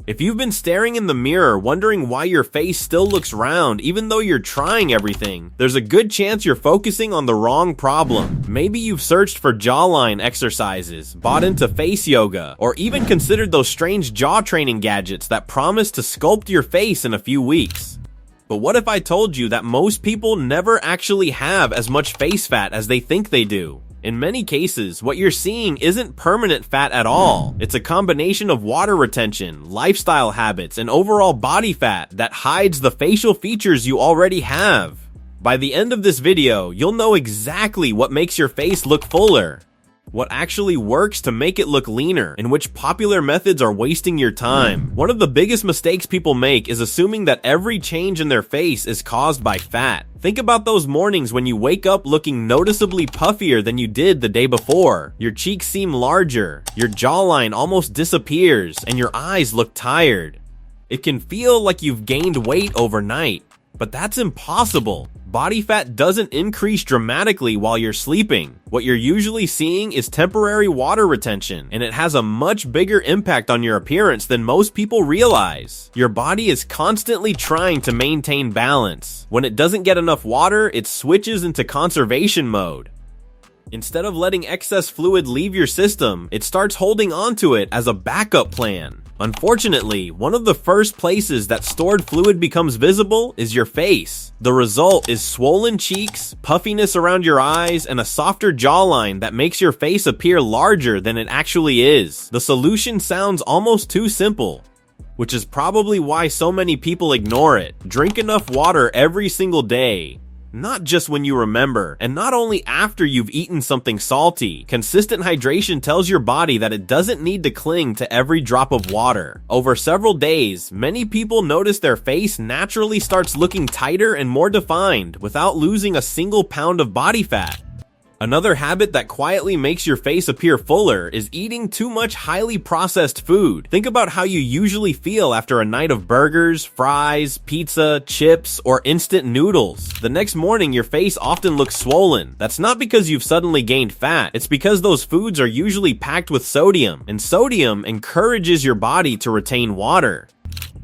If you've been staring in the mirror wondering why your face still looks round even though you're trying everything, there's a good chance you're focusing on the wrong problem. Maybe you've searched for jawline exercises, bought into face yoga, or even considered those strange jaw training gadgets that promise to sculpt your face in a few weeks. But what if I told you that most people never actually have as much face fat as they think they do? In many cases, what you're seeing isn't permanent fat at all. It's a combination of water retention, lifestyle habits, and overall body fat that hides the facial features you already have. By the end of this video, you'll know exactly what makes your face look fuller, what actually works to make it look leaner, and which popular methods are wasting your time. One of the biggest mistakes people make is assuming that every change in their face is caused by fat. Think about those mornings when you wake up looking noticeably puffier than you did the day before. Your cheeks seem larger, your jawline almost disappears, and your eyes look tired. It can feel like you've gained weight overnight, but that's impossible. Body fat doesn't increase dramatically while you're sleeping. What you're usually seeing is temporary water retention, and it has a much bigger impact on your appearance than most people realize. Your body is constantly trying to maintain balance. When it doesn't get enough water, it switches into conservation mode. Instead of letting excess fluid leave your system, it starts holding onto it as a backup plan. Unfortunately, one of the first places that stored fluid becomes visible is your face. The result is swollen cheeks, puffiness around your eyes, and a softer jawline that makes your face appear larger than it actually is. The solution sounds almost too simple, which is probably why so many people ignore it. Drink enough water every single day. Not just when you remember, and not only after you've eaten something salty. Consistent hydration tells your body that it doesn't need to cling to every drop of water. Over several days, many people notice their face naturally starts looking tighter and more defined without losing a single pound of body fat. Another habit that quietly makes your face appear fuller is eating too much highly processed food. Think about how you usually feel after a night of burgers, fries, pizza, chips, or instant noodles. The next morning, your face often looks swollen. That's not because you've suddenly gained fat. It's because those foods are usually packed with sodium, and sodium encourages your body to retain water.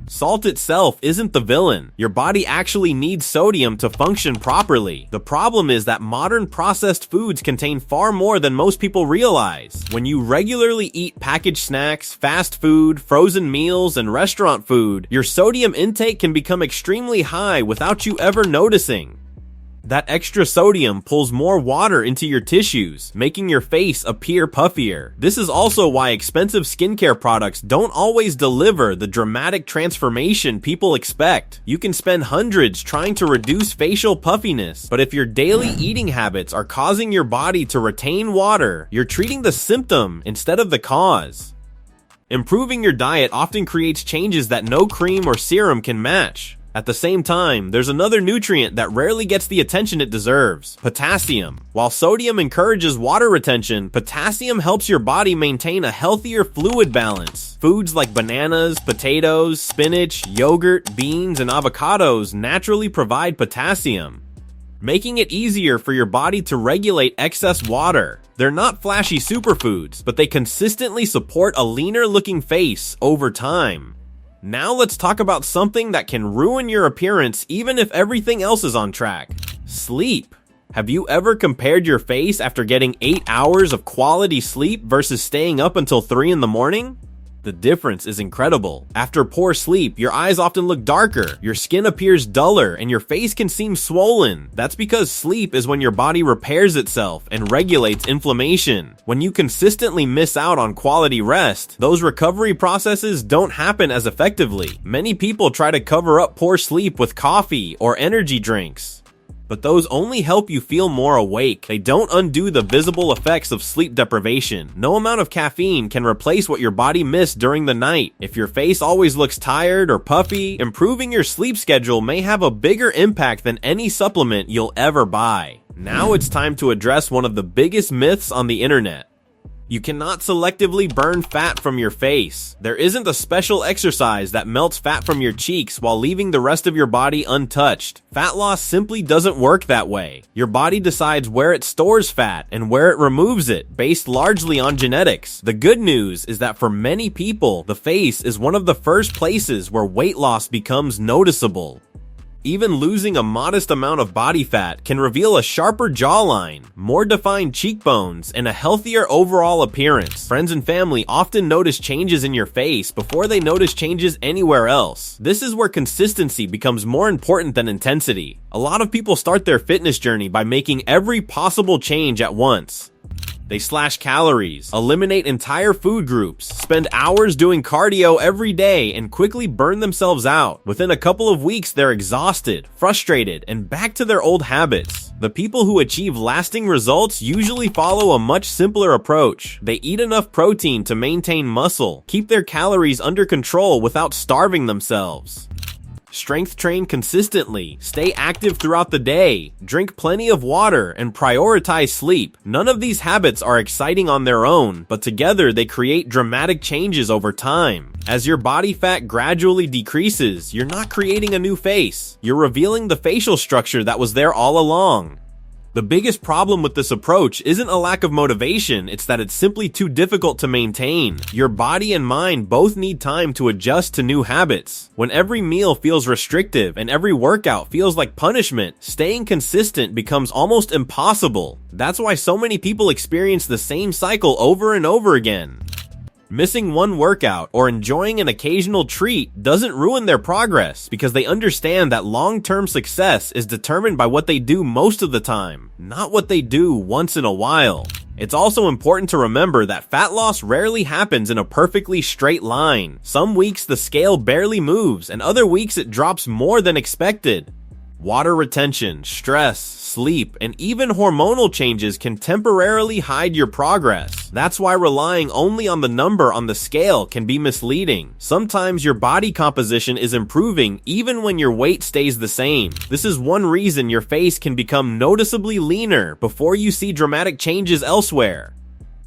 Salt itself isn't the villain. Your body actually needs sodium to function properly. The problem is that modern processed foods contain far more than most people realize. When you regularly eat packaged snacks, fast food, frozen meals, and restaurant food, your sodium intake can become extremely high without you ever noticing. That extra sodium pulls more water into your tissues, making your face appear puffier. This is also why expensive skincare products don't always deliver the dramatic transformation people expect. You can spend hundreds trying to reduce facial puffiness, but if your daily eating habits are causing your body to retain water, you're treating the symptom instead of the cause. Improving your diet often creates changes that no cream or serum can match. At the same time, there's another nutrient that rarely gets the attention it deserves: potassium. While sodium encourages water retention, potassium helps your body maintain a healthier fluid balance. Foods like bananas, potatoes, spinach, yogurt, beans, and avocados naturally provide potassium, making it easier for your body to regulate excess water. They're not flashy superfoods, but they consistently support a leaner looking face over time. Now let's talk about something that can ruin your appearance even if everything else is on track: sleep. Have you ever compared your face after getting 8 hours of quality sleep versus staying up until 3 in the morning? The difference is incredible. After poor sleep, your eyes often look darker, your skin appears duller, and your face can seem swollen. That's because sleep is when your body repairs itself and regulates inflammation. When you consistently miss out on quality rest, those recovery processes don't happen as effectively. Many people try to cover up poor sleep with coffee or energy drinks, but those only help you feel more awake. They don't undo the visible effects of sleep deprivation. No amount of caffeine can replace what your body missed during the night. If your face always looks tired or puffy, improving your sleep schedule may have a bigger impact than any supplement you'll ever buy. Now it's time to address one of the biggest myths on the internet: You cannot selectively burn fat from your face. There isn't a special exercise that melts fat from your cheeks while leaving the rest of your body untouched. Fat loss simply doesn't work that way. Your body decides where it stores fat and where it removes it, based largely on genetics. The good news is that for many people, the face is one of the first places where weight loss becomes noticeable. Even losing a modest amount of body fat can reveal a sharper jawline, more defined cheekbones, and a healthier overall appearance. Friends and family often notice changes in your face before they notice changes anywhere else. This is where consistency becomes more important than intensity. A lot of people start their fitness journey by making every possible change at once. They slash calories, eliminate entire food groups, spend hours doing cardio every day, and quickly burn themselves out. Within a couple of weeks, they're exhausted, frustrated, and back to their old habits. The people who achieve lasting results usually follow a much simpler approach. They eat enough protein to maintain muscle, keep their calories under control without starving themselves. Strength train consistently, stay active throughout the day, drink plenty of water, and prioritize sleep. None of these habits are exciting on their own, but together they create dramatic changes over time. As your body fat gradually decreases, you're not creating a new face. You're revealing the facial structure that was there all along. The biggest problem with this approach isn't a lack of motivation, it's that it's simply too difficult to maintain. Your body and mind both need time to adjust to new habits. When every meal feels restrictive and every workout feels like punishment, staying consistent becomes almost impossible. That's why so many people experience the same cycle over and over again. Missing one workout or enjoying an occasional treat doesn't ruin their progress because they understand that long-term success is determined by what they do most of the time, not what they do once in a while. It's also important to remember that fat loss rarely happens in a perfectly straight line. Some weeks the scale barely moves and other weeks it drops more than expected. Water retention, stress, sleep, and even hormonal changes can temporarily hide your progress. That's why relying only on the number on the scale can be misleading. Sometimes your body composition is improving even when your weight stays the same. This is one reason your face can become noticeably leaner before you see dramatic changes elsewhere.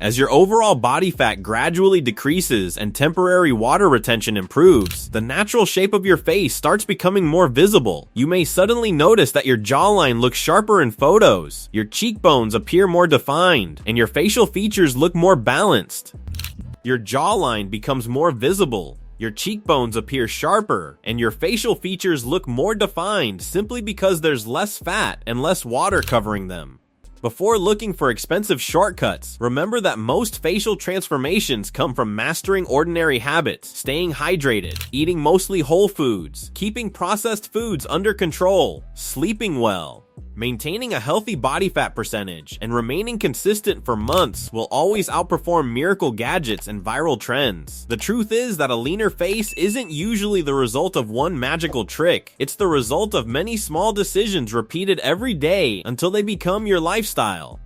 As your overall body fat gradually decreases and temporary water retention improves, the natural shape of your face starts becoming more visible. You may suddenly notice that your jawline looks sharper in photos, your cheekbones appear more defined, and your facial features look more balanced. Your jawline becomes more visible, your cheekbones appear sharper, and your facial features look more defined simply because there's less fat and less water covering them. Before looking for expensive shortcuts, remember that most facial transformations come from mastering ordinary habits, staying hydrated, eating mostly whole foods, keeping processed foods under control, sleeping well. Maintaining a healthy body fat percentage and remaining consistent for months will always outperform miracle gadgets and viral trends. The truth is that a leaner face isn't usually the result of one magical trick. It's the result of many small decisions repeated every day until they become your lifestyle.